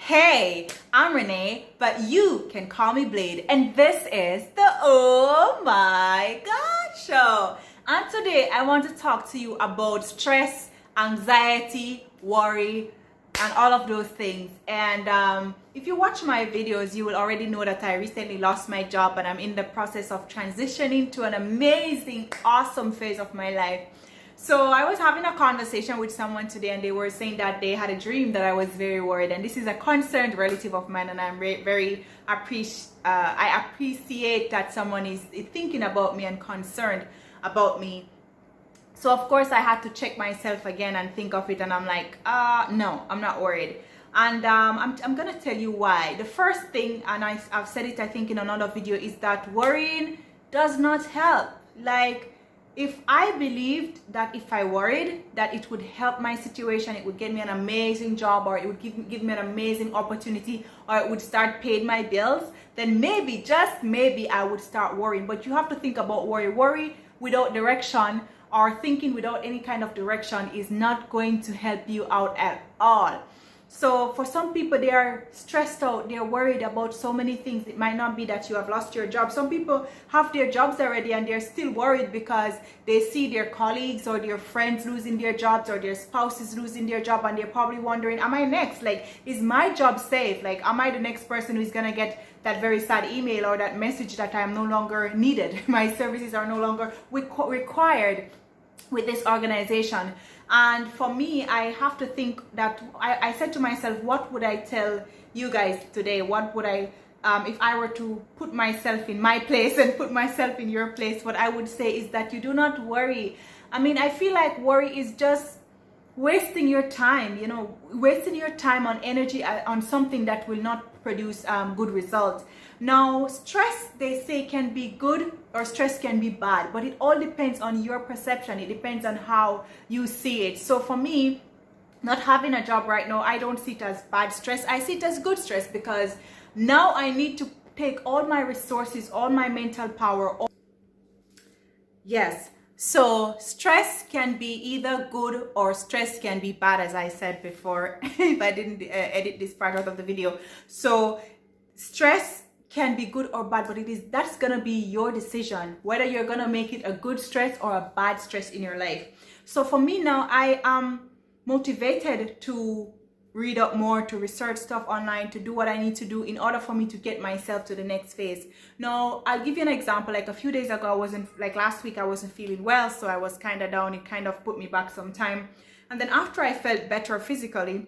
Hey, I'm Rene, but you can call me Blade, and this is the Oh My God Show. And today I want to talk to you about stress, anxiety, worry, and all of those things. And if you watch my videos, you will already know that I recently lost my job and I'm in the process of transitioning to an amazing, awesome phase of my life. So I was having a conversation with someone today, and they were saying that they had a dream that I was very worried. And this is a concerned relative of mine, and I'm I appreciate that someone is thinking about me and concerned about me. So of course I had to check myself again and think of it, and I'm like, no, I'm not worried. And I'm gonna tell you why. The first thing, and I've said it I think in another video, is that worrying does not help. Like, if I believed that if I worried that it would help my situation, it would get me an amazing job, or it would give me an amazing opportunity, or it would start paying my bills, then maybe, just maybe, I would start worrying. But you have to think about worry. Worry without direction, or thinking without any kind of direction, is not going to help you out at all. So for some people, they are stressed out, they're worried about so many things. It might not be that you have lost your job. Some people have their jobs already and they're still worried because they see their colleagues or their friends losing their jobs, or their spouses losing their job, and they're probably wondering, am I next? Like, is my job safe? Like, am I the next person who's gonna get that very sad email or that message that I am no longer needed? My services are no longer required with this organization. And for me, I have to think that I said to myself, what would I tell you guys today? What would I, if I were to put myself in my place and put myself in your place, what I would say is that you do not worry. I mean, I feel like worry is just wasting your time, you know, wasting your time on energy on something that will not produce good results. Now, stress, they say, can be good or stress can be bad, but it all depends on your perception. It depends on how you see it. So for me, not having a job right now, I don't see it as bad stress. I see it as good stress, because now I need to take all my resources, all my mental power. Yes. So stress can be either good or stress can be bad, as I said before, if I didn't edit this part out of the video. So stress can be good or bad, but that's gonna be your decision whether you're gonna make it a good stress or a bad stress in your life. So for me now, I am motivated to read up more, to research stuff online, to do what I need to do in order for me to get myself to the next phase. Now, I'll give you an example. Like a few days ago, last week, I wasn't feeling well, so I was kind of down. It kind of put me back some time. And then after I felt better physically,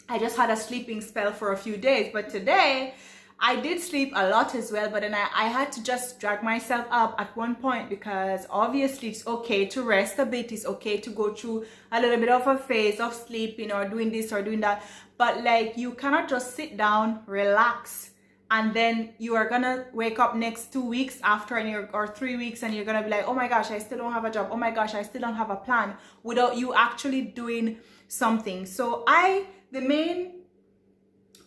I just had a sleeping spell for a few days. But today, I did sleep a lot as well, but then I had to just drag myself up at one point, because obviously it's okay to rest a bit. It's okay to go through a little bit of a phase of sleeping or doing this or doing that. But like, you cannot just sit down, relax, and then you are gonna wake up next 2 weeks after, or 3 weeks, and you're gonna be like, oh my gosh, I still don't have a job. Oh my gosh, I still don't have a plan, without you actually doing something. So the main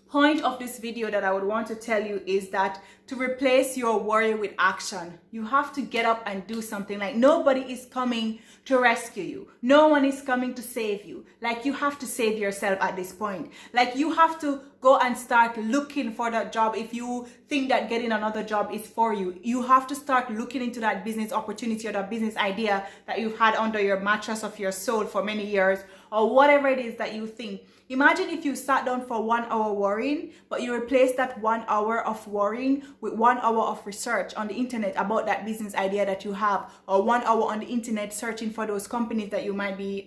point of this video that I would want to tell you is that to replace your worry with action, you have to get up and do something. Like, nobody is coming to rescue you. No one is coming to save you. Like, you have to save yourself at this point. Like, you have to go and start looking for that job. If you think that getting another job is for you, you have to start looking into that business opportunity or that business idea that you've had under your mattress of your soul for many years, or whatever it is that you think. Imagine if you sat down for 1 hour worrying, but you replaced that 1 hour of worrying with 1 hour of research on the internet about that business idea that you have, or 1 hour on the internet searching for those companies that you might be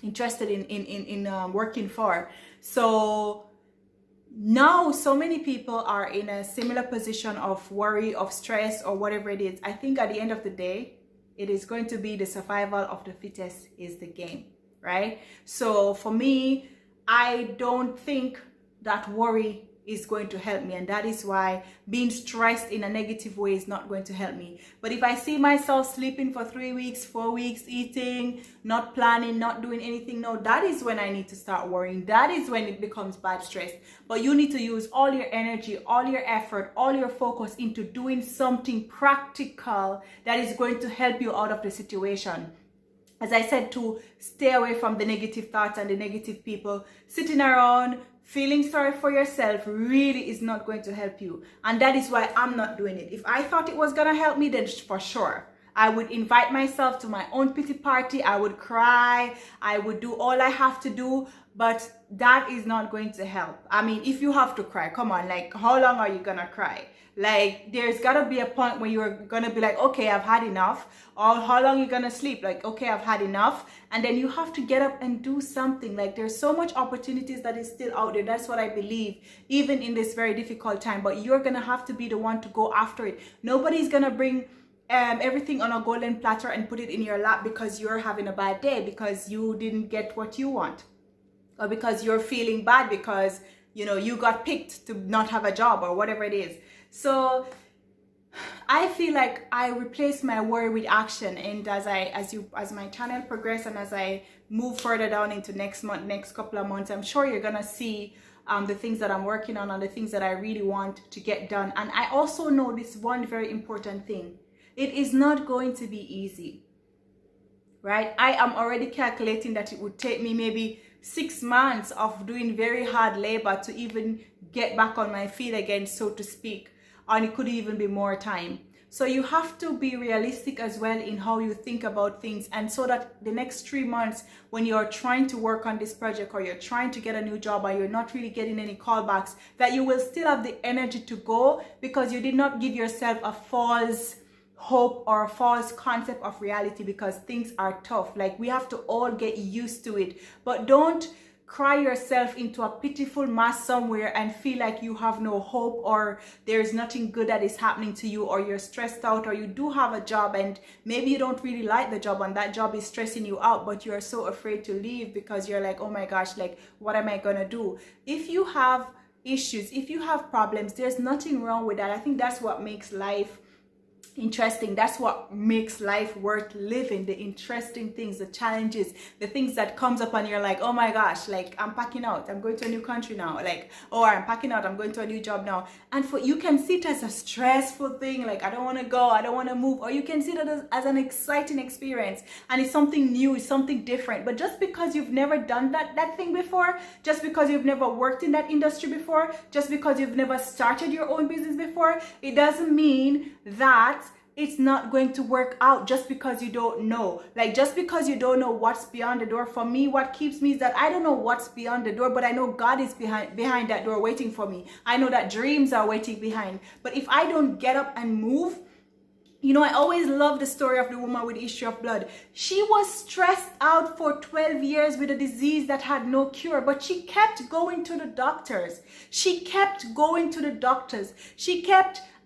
interested in working for. So now so many people are in a similar position of worry, of stress, or whatever it is. I think at the end of the day, it is going to be the survival of the fittest is the game, right? So for me, I don't think that worry is going to help me, and that is why being stressed in a negative way is not going to help me. But if I see myself sleeping for 3 weeks, 4 weeks, eating, not planning, not doing anything, no, that is when I need to start worrying. That is when it becomes bad stress. But you need to use all your energy, all your effort, all your focus into doing something practical that is going to help you out of the situation. As I said, to stay away from the negative thoughts and the negative people sitting around feeling sorry for yourself really is not going to help you. And that is why I'm not doing it. If I thought it was going to help me, then for sure, I would invite myself to my own pity party. I would cry. I would do all I have to do. But that is not going to help. I mean, if you have to cry, come on, like, how long are you going to cry? Like, there's got to be a point where you're going to be like, okay, I've had enough. Or how long you're going to sleep? Like, okay, I've had enough. And then you have to get up and do something. Like, there's so much opportunities that is still out there. That's what I believe, even in this very difficult time. But you're going to have to be the one to go after it. Nobody's going to bring everything on a golden platter and put it in your lap because you're having a bad day, because you didn't get what you want. Or because you're feeling bad because, you know, you got picked to not have a job or whatever it is. So I feel like I replace my worry with action. And as my channel progresses and as I move further down into next month, next couple of months, I'm sure you're going to see the things that I'm working on and the things that I really want to get done. And I also know this one very important thing. It is not going to be easy, right? I am already calculating that it would take me maybe 6 months of doing very hard labor to even get back on my feet again, so to speak. And it could even be more time. So you have to be realistic as well in how you think about things. And so that the next 3 months, when you're trying to work on this project or you're trying to get a new job or you're not really getting any callbacks, that you will still have the energy to go, because you did not give yourself a false hope or a false concept of reality, because things are tough. Like, we have to all get used to it. But don't cry yourself into a pitiful mass somewhere and feel like you have no hope, or there's nothing good that is happening to you, or you're stressed out, or you do have a job and maybe you don't really like the job and that job is stressing you out, but you're so afraid to leave because you're like, oh my gosh, like, what am I gonna do? If you have issues, if you have problems, there's nothing wrong with that. I think that's what makes life interesting. That's what makes life worth living. The interesting things, the challenges, the things that comes up and you're like, oh my gosh, like, I'm packing out, I'm going to a new country now, like, or I'm packing out, I'm going to a new job now. And for you can see it as a stressful thing, like, I don't want to go, I don't want to move. Or you can see it as an exciting experience, and it's something new, it's something different. But just because you've never done that thing before, just because you've never worked in that industry before, just because you've never started your own business before, it doesn't mean that it's not going to work out just because you don't know. Like, just because you don't know what's beyond the door. For me, what keeps me is that I don't know what's beyond the door, but I know God is behind that door waiting for me. I know that dreams are waiting behind. But if I don't get up and move, you know, I always love the story of the woman with the issue of blood. She was stressed out for 12 years with a disease that had no cure, but she kept going to the doctors. She kept going to the doctors.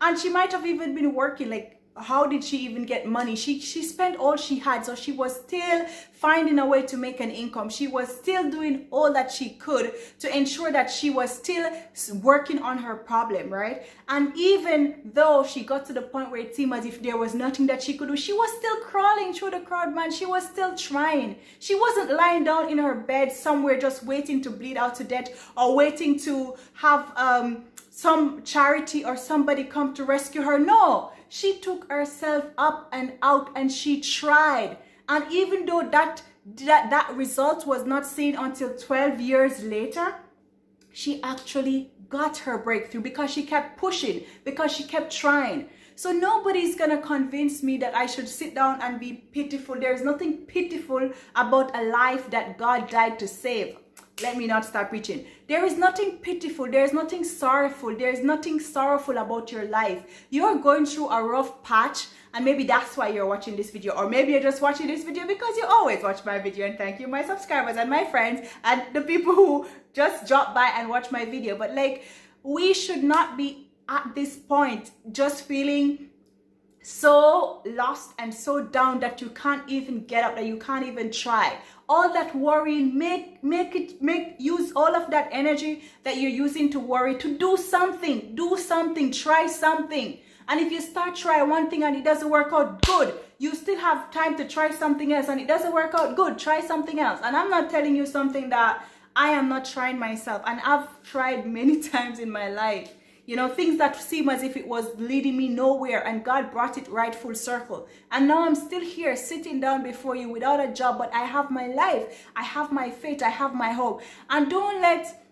And she might have even been working, like, how did she even get money? She spent all she had, so she was still finding a way to make an income. She was still doing all that she could to ensure that she was still working on her problem, right? And even though she got to the point where it seemed as if there was nothing that she could do, she was still crawling through the crowd, man. She was still trying. She wasn't lying down in her bed somewhere just waiting to bleed out to death, or waiting to have some charity or somebody come to rescue her. No, she took herself up and out and she tried. And even though that result was not seen until 12 years later, she actually got her breakthrough because she kept pushing, because she kept trying. So nobody's gonna convince me that I should sit down and be pitiful. There's nothing pitiful about a life that God died to save. Let me not start preaching. There is nothing pitiful. There is nothing sorrowful. There is nothing sorrowful about your life. You're going through a rough patch, and maybe that's why you're watching this video. Or maybe you're just watching this video because you always watch my video. And thank you, my subscribers and my friends and the people who just drop by and watch my video. But like, we should not be at this point just feeling so lost and so down that you can't even get up, that you can't even try. All that worrying, use all of that energy that you're using to worry to do something, try something. And if you start trying one thing and it doesn't work out, good. You still have time to try something else, and it doesn't work out, good. Try something else. And I'm not telling you something that I am not trying myself, and I've tried many times in my life. You know, things that seem as if it was leading me nowhere, and God brought it right full circle. And now I'm still here sitting down before you without a job, but I have my life, I have my faith, I have my hope. And don't let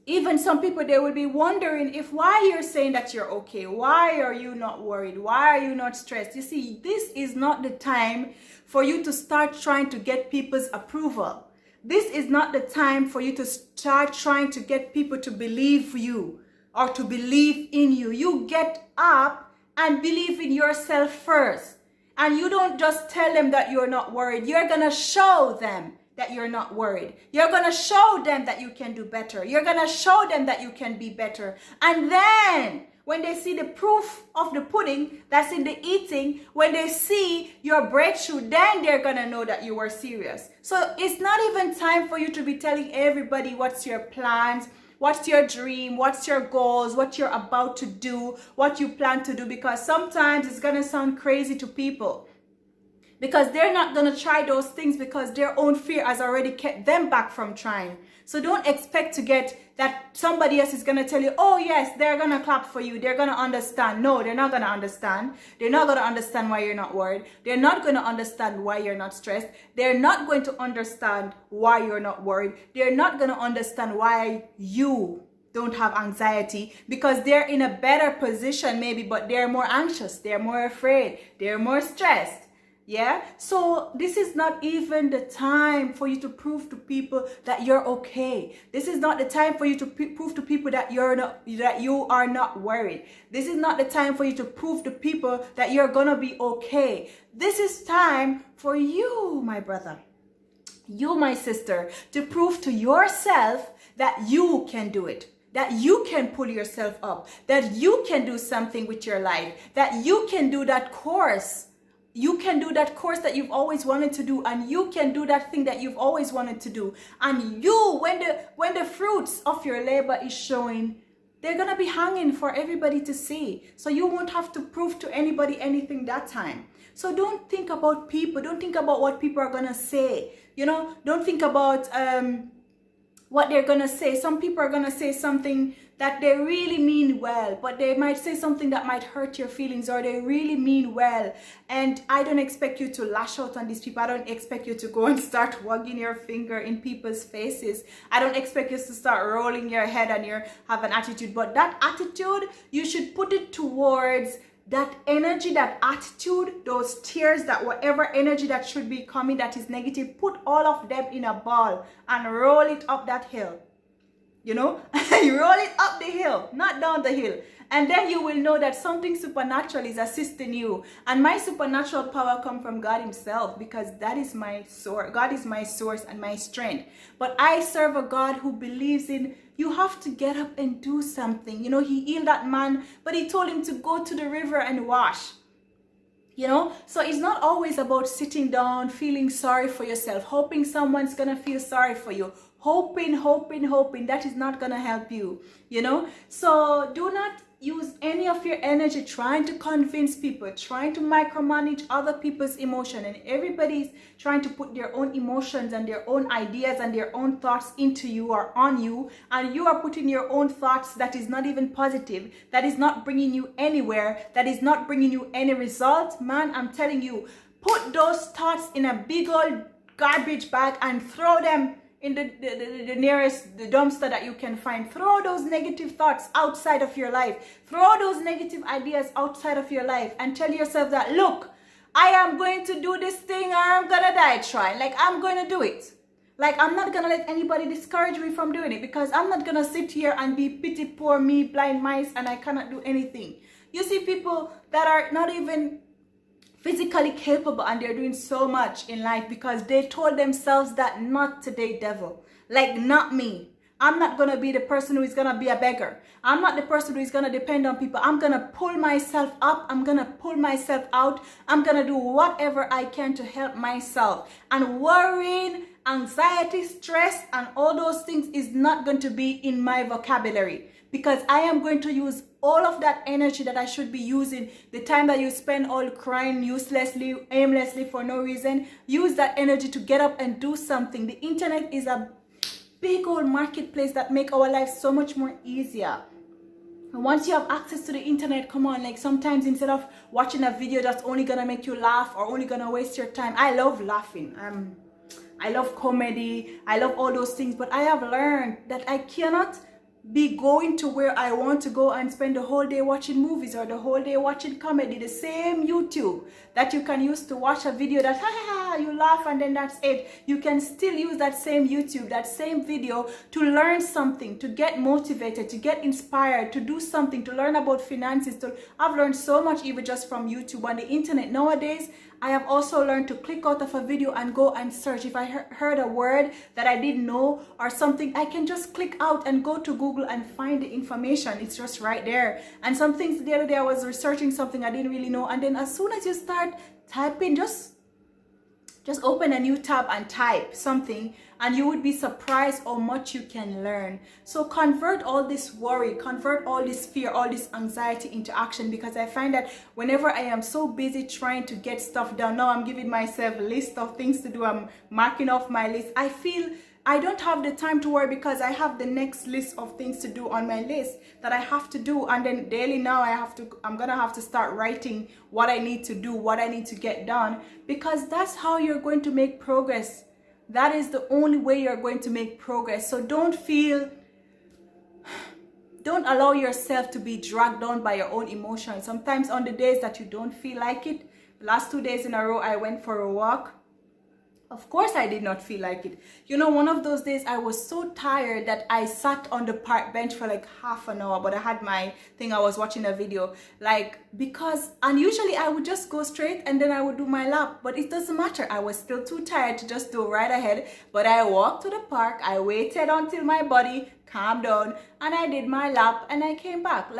Even some people, they will be wondering if why you're saying that you're okay. Why are you not worried? Why are you not stressed? You see, this is not the time for you to start trying to get people's approval. This is not the time for you to start trying to get people to believe you or to believe in you. You get up and believe in yourself first. And you don't just tell them that you're not worried. You're going to show them that you're not worried. You're going to show them that you can do better. You're going to show them that you can be better. And then when they see the proof of the pudding that's in the eating, when they see your breakthrough, then they're going to know that you were serious. So it's not even time for you to be telling everybody what's your plans, what's your dream, what's your goals, what you're about to do, what you plan to do, because sometimes it's going to sound crazy to people. Because they're not going to try those things because their own fear has already kept them back from trying. So don't expect to get that somebody else is going to tell you, oh yes, they're going to clap for you. They're going to understand. No, they're not going to understand. They're not going to understand why you're not worried. They're not going to understand why you're not stressed. They're not going to understand why you're not worried. They're not going to understand why you don't have anxiety, because they're in a better position maybe, but they're more anxious. They're more afraid. They're more stressed. Yeah, so this is not even the time for you to prove to people that you're okay. This is not the time for you to prove to people that you are not worried. This is not the time for you to prove to people that you're gonna be okay. This is time for you, my brother, you, my sister, to prove to yourself that you can do it. That you can pull yourself up. That you can do something with your life. That you can do that course. You can do that course that you've always wanted to do, and you can do that thing that you've always wanted to do. And you, when the fruits of your labor is showing, they're going to be hanging for everybody to see. So you won't have to prove to anybody anything that time. So don't think about people. Don't think about what people are going to say. You know, don't think about what they're going to say. Some people are going to say something that they really mean well, but they might say something that might hurt your feelings, or they really mean well. And I don't expect you to lash out on these people. I don't expect you to go and start wagging your finger in people's faces. I don't expect you to start rolling your head and have an attitude. But that attitude, you should put it towards that energy, that attitude, those tears, that whatever energy that should be coming that is negative, put all of them in a ball and roll it up that hill. You know, you roll it up the hill, not down the hill. And then you will know that something supernatural is assisting you. And my supernatural power comes from God himself, because that is my source. God is my source and my strength. But I serve a God who believes in you have to get up and do something. You know, he healed that man, but he told him to go to the river and wash. You know, so it's not always about sitting down, feeling sorry for yourself, hoping someone's going to feel sorry for you. Hoping, that is not going to help you, you know. So do not use any of your energy trying to convince people, trying to micromanage other people's emotion. And everybody's trying to put their own emotions and their own ideas and their own thoughts into you or on you. And you are putting your own thoughts that is not even positive, that is not bringing you anywhere, that is not bringing you any result. Man, I'm telling you, put those thoughts in a big old garbage bag and throw them in the nearest dumpster that you can find. Throw those negative thoughts outside of your life. Throw those negative ideas outside of your life and tell yourself that, look, I am going to do this thing or I'm going to die trying. Like, I'm going to do it. Like, I'm not going to let anybody discourage me from doing it, because I'm not going to sit here and be pity poor me, blind mice, and I cannot do anything. You see people that are not even physically capable and they're doing so much in life because they told themselves that, not today, devil. Like, not me. I'm not going to be the person who is going to be a beggar. I'm not the person who is going to depend on people. I'm going to pull myself up. I'm going to pull myself out. I'm going to do whatever I can to help myself. And worrying, anxiety, stress, and all those things is not going to be in my vocabulary, because I am going to use all of that energy that I should be using, the time that you spend all crying uselessly, aimlessly for no reason. Use that energy to get up and do something. The internet is a big old marketplace that make our lives so much more easier. And once you have access to the internet, come on, like sometimes instead of watching a video that's only gonna make you laugh or only gonna waste your time. I love laughing. I love comedy. I love all those things, but I have learned that I cannot be going to where I want to go and spend the whole day watching movies or the whole day watching comedy, the same YouTube that you can use to watch a video that you laugh and then that's it. You can still use that same YouTube, that same video to learn something, to get motivated, to get inspired, to do something, to learn about finances. I've learned so much even just from YouTube on the internet nowadays. I have also learned to click out of a video and go and search. If I heard a word that I didn't know or something, I can just click out and go to Google and find the information. It's just right there. And some things the other day I was researching something I didn't really know, and then as soon as you start typing, just open a new tab and type something, and you would be surprised how much you can learn. So convert all this worry, convert all this fear, all this anxiety into action, because I find that whenever I am so busy trying to get stuff done, now I'm giving myself a list of things to do, I'm marking off my list, I feel I don't have the time to worry because I have the next list of things to do on my list that I have to do. And then daily now I'm gonna have to start writing what I need to do, what I need to get done, because that's how you're going to make progress. That is the only way you're going to make progress. So don't allow yourself to be dragged down by your own emotions. Sometimes on the days that you don't feel like it, the last 2 days in a row I went for a walk. Of course I did not feel like it. You know, one of those days I was so tired that I sat on the park bench for like half an hour, but I had my thing, I was watching a video, and usually I would just go straight and then I would do my lap, but it doesn't matter. I was still too tired to just do right ahead, but I walked to the park, I waited until my body calmed down and I did my lap and I came back.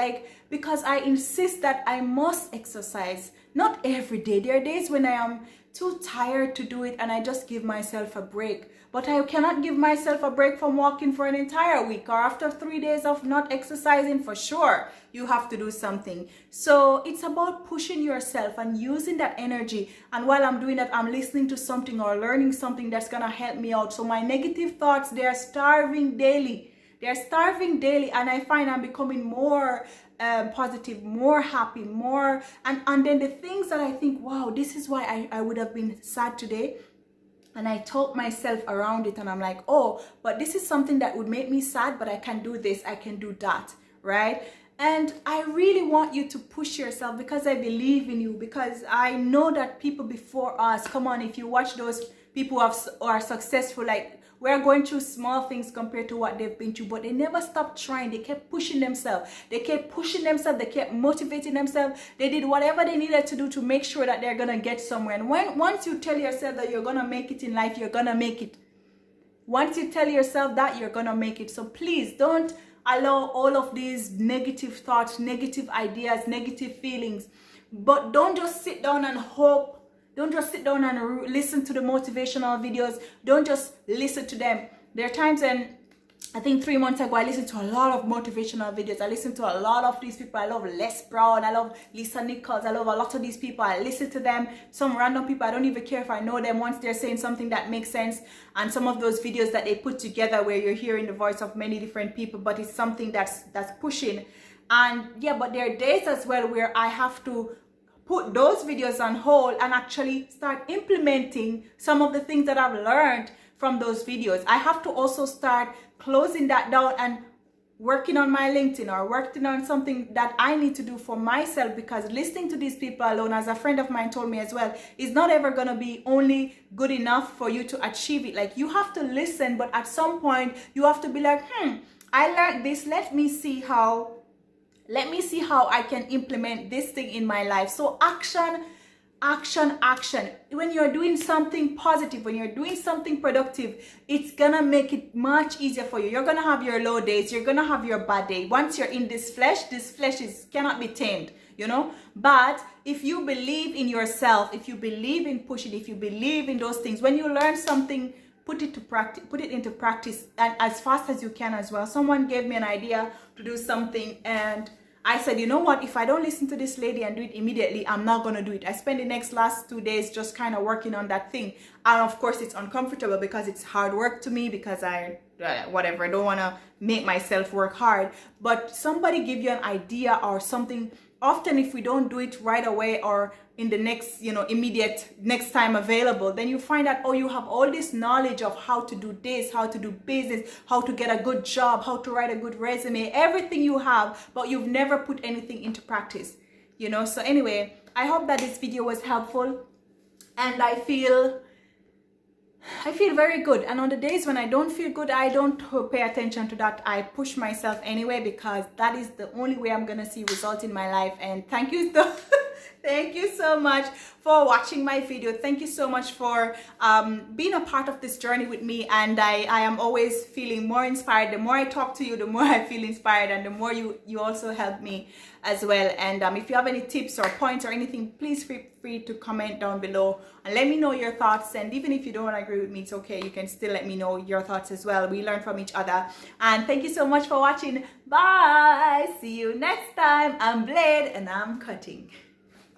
Because I insist that I must exercise, not every day. There are days when I am too tired to do it and I just give myself a break, but I cannot give myself a break from walking for an entire week, or after 3 days of not exercising. For sure you have to do something. So it's about pushing yourself and using that energy, and while I'm doing that, I'm listening to something or learning something that's gonna help me out. So my negative thoughts, they're starving daily, and I find I'm becoming more positive, more happy, more, and then the things that I think, wow, this is why I would have been sad today, and I talk myself around it, and I'm like, oh, but this is something that would make me sad, but I can do this, I can do that, right? And I really want you to push yourself, because I believe in you, because I know that people before us, come on, if you watch those people who are successful, like, we're going through small things compared to what they've been through, but they never stopped trying. They kept pushing themselves. They kept motivating themselves. They did whatever they needed to do to make sure that they're going to get somewhere. And once you tell yourself that you're going to make it in life, you're going to make it. Once you tell yourself that, you're going to make it. So please don't allow all of these negative thoughts, negative ideas, negative feelings. But don't just sit down and hope. Don't just sit down and listen to the motivational videos. Don't just listen to them. There are times when, I think 3 months ago, I listened to a lot of motivational videos. I listened to a lot of these people. I love Les Brown. I love Lisa Nichols. I love a lot of these people. I listen to them. Some random people, I don't even care if I know them, once they're saying something that makes sense. And some of those videos that they put together where you're hearing the voice of many different people, but it's something that's pushing. And yeah, but there are days as well where I have to put those videos on hold and actually start implementing some of the things that I've learned from those videos. I have to also start closing that down and working on my LinkedIn, or working on something that I need to do for myself, because listening to these people alone, as a friend of mine told me as well, is not ever going to be only good enough for you to achieve it. Like, you have to listen, but at some point you have to be like, I learned this, let me see how I can implement this thing in my life. So action. When you're doing something positive, when you're doing something productive, it's gonna make it much easier for you. You're gonna have your low days, you're gonna have your bad day. Once you're in this flesh cannot be tamed, you know. But if you believe in yourself, if you believe in pushing, if you believe in those things, when you learn something, put it into practice, and as fast as you can as well. Someone gave me an idea to do something, and I said, you know what, if I don't listen to this lady and do it immediately, I'm not going to do it. I spent the last 2 days just kind of working on that thing. And of course, it's uncomfortable because it's hard work to me, because I don't want to make myself work hard. But somebody give you an idea or something often if we don't do it right away or in the next, immediate next time available, then you find out, oh, you have all this knowledge of how to do this, how to do business, how to get a good job, how to write a good resume, everything you have, but you've never put anything into practice, So anyway, I hope that this video was helpful, and I feel very good. And on the days when I don't feel good, I don't pay attention to that. I push myself anyway, because that is the only way I'm gonna see results in my life. And thank you thank you so much for watching my video. Thank you so much for being a part of this journey with me. And I am always feeling more inspired. The more I talk to you, the more I feel inspired, and the more you also help me as well. And if you have any tips or points or anything, please feel free to comment down below and let me know your thoughts. And even if you don't agree with me, it's okay. You can still let me know your thoughts as well. We learn from each other. And thank you so much for watching. Bye. See you next time. I'm Blade and I'm cutting.